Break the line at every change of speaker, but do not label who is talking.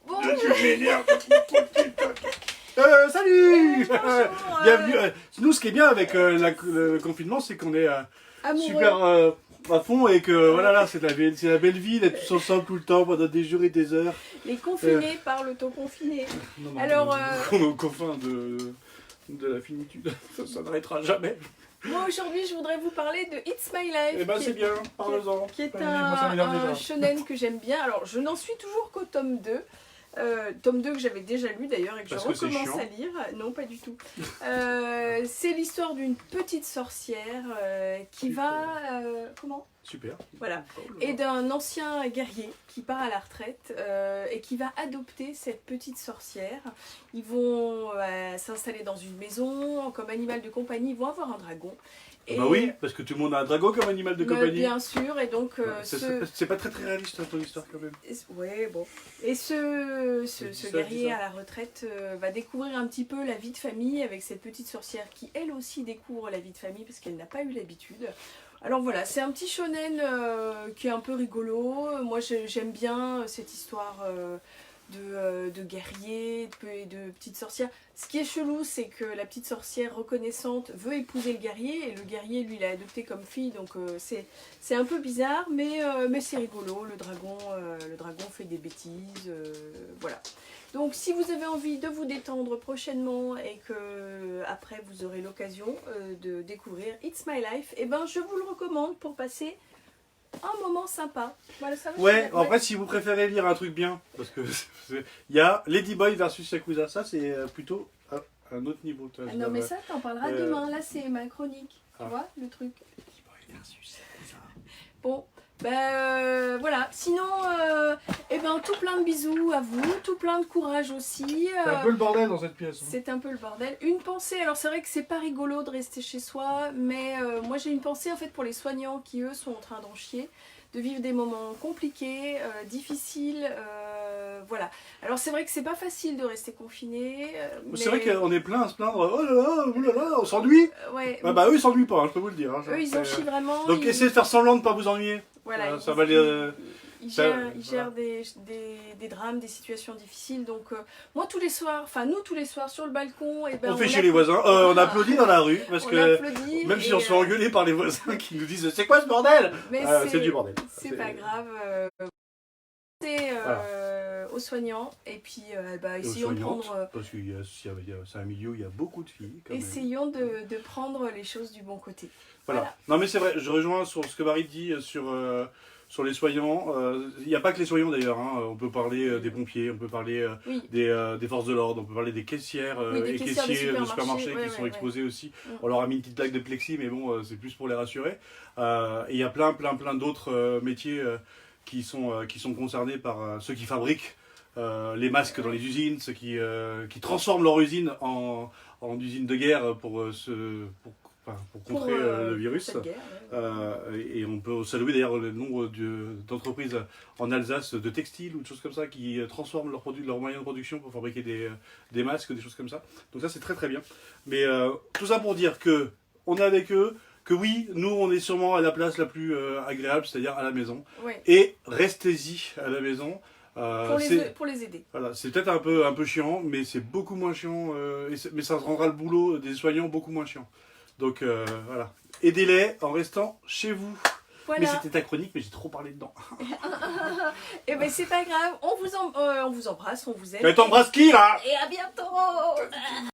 Bon,
Je m'énerve. Salut Bienvenue. Nous, ce qui est bien avec le confinement, c'est qu'on est
amoureux.
super à fond et que voilà, là, c'est la belle vie d'être tous ensemble tout le temps pendant des jours et des heures.
Les confinés parlent aux confinés.
Non,
Alors,
on est au confin de la finitude. Ça n'arrêtera jamais.
moi aujourd'hui, je voudrais vous parler de It's My Life.
Eh ben, c'est bien, parle-en.
Qui est
Allez, moi, ça m'énerve
un
déjà.
shonen que j'aime bien. Alors, je n'en suis toujours qu'au tome 2. Tome 2 que j'avais déjà lu d'ailleurs et que
Parce
je
que c'est
recommence
chiant.
à lire. Non, pas du tout. C'est l'histoire d'une petite sorcière qui va... comment ?
Super.
Voilà. Et d'un ancien guerrier qui part à la retraite et qui va adopter cette petite sorcière. Ils vont s'installer dans une maison, comme animal de compagnie, ils vont avoir un dragon. Et
Bah oui, parce que tout le monde a un dragon comme animal de compagnie.
bien sûr, et donc
C'est pas très réaliste ton histoire quand même.
ouais, bon. Et ce guerrier à la retraite va découvrir un petit peu la vie de famille avec cette petite sorcière qui elle aussi découvre la vie de famille parce qu'elle n'a pas eu l'habitude. Alors voilà, c'est un petit shonen qui est un peu rigolo. Moi j'aime bien cette histoire de guerrier et de petite sorcière. Ce qui est chelou, c'est que la petite sorcière reconnaissante veut épouser le guerrier et le guerrier lui l'a adopté comme fille, donc c'est un peu bizarre, mais c'est rigolo. Le dragon fait des bêtises, voilà. Donc si vous avez envie de vous détendre prochainement et que après vous aurez l'occasion de découvrir It's My Life, et ben je vous le recommande pour passer un moment sympa. Voilà, ça va.
Ouais, après si vous préférez lire un truc bien, parce que il y a Ladyboy versus Yakuza, ça c'est plutôt un autre niveau. Toi,
Ah non mais ça t'en parleras demain, là c'est ma chronique, tu
Ah.
vois le truc.
Ladyboy versus Yakuza.
Bon, ben voilà, sinon, eh ben tout plein de bisous à vous, tout plein de courage aussi.
C'est un peu le bordel dans cette pièce.
C'est un peu le bordel. Une pensée, alors c'est vrai que c'est pas rigolo de rester chez soi, mais moi j'ai une pensée en fait pour les soignants qui eux sont en train d'en chier, de vivre des moments compliqués, difficiles, voilà. Alors c'est vrai que c'est pas facile de rester confiné.
C'est vrai qu'on est plein à se plaindre, oh là là, on s'ennuie.
Ouais,
Ah bah eux ils s'ennuient pas, hein, je peux vous le dire. Hein,
eux ils en chient vraiment.
Donc essayez de faire semblant de ne pas vous ennuyer.
Voilà,
ça va les...
Ils
Ça,
gèrent des drames, des situations difficiles. Donc moi tous les soirs, enfin nous tous les soirs sur le balcon, et ben,
on fait chez les voisins, on applaudit dans la rue, parce
on
que
applaudit,
même si
et,
on se fait engueuler par les voisins qui nous disent c'est quoi ce bordel,
mais
c'est du bordel.
C'est pas grave. Aux soignants et puis bah, essayons de prendre.
Parce que c'est un milieu où il y a beaucoup de filles. Quand
essayons de prendre les choses du bon côté.
Voilà. Non mais c'est vrai, je rejoins sur ce que Marie dit sur les soignants. Il n'y a pas que les soignants d'ailleurs, hein. On peut parler des pompiers, on peut parler
Oui.
des forces de l'ordre, on peut parler des caissières
des
et
caissières
caissiers
de
de supermarchés
ouais,
qui sont
ouais.
exposés aussi.
Mm.
On leur a mis une petite plaque de plexi, mais bon, c'est plus pour les rassurer. Et il y a plein d'autres métiers qui sont concernés par ceux qui fabriquent les masques dans les usines, ceux qui transforment leur usine en usine de guerre pour contrer le virus.
Cette guerre, ouais.
Et on peut saluer d'ailleurs le nombre d'entreprises en Alsace de textiles ou de choses comme ça qui transforment leurs moyens de production pour fabriquer des masques, des choses comme ça. Donc ça c'est très très bien. Mais tout ça pour dire que on est avec eux, que oui, nous on est sûrement à la place la plus agréable, c'est-à-dire à la maison.
Ouais.
Et restez-y à la maison.
Pour les aider.
Voilà, c'est peut-être un peu chiant, mais c'est beaucoup moins chiant, mais ça rendra le boulot des soignants beaucoup moins chiant. Donc voilà, aidez-les en restant chez vous.
Voilà.
Mais c'était ta chronique, mais j'ai trop parlé dedans.
Et ben c'est pas grave, on vous embrasse, on vous aime.
Mais t'embrasses qui là?
Et à bientôt.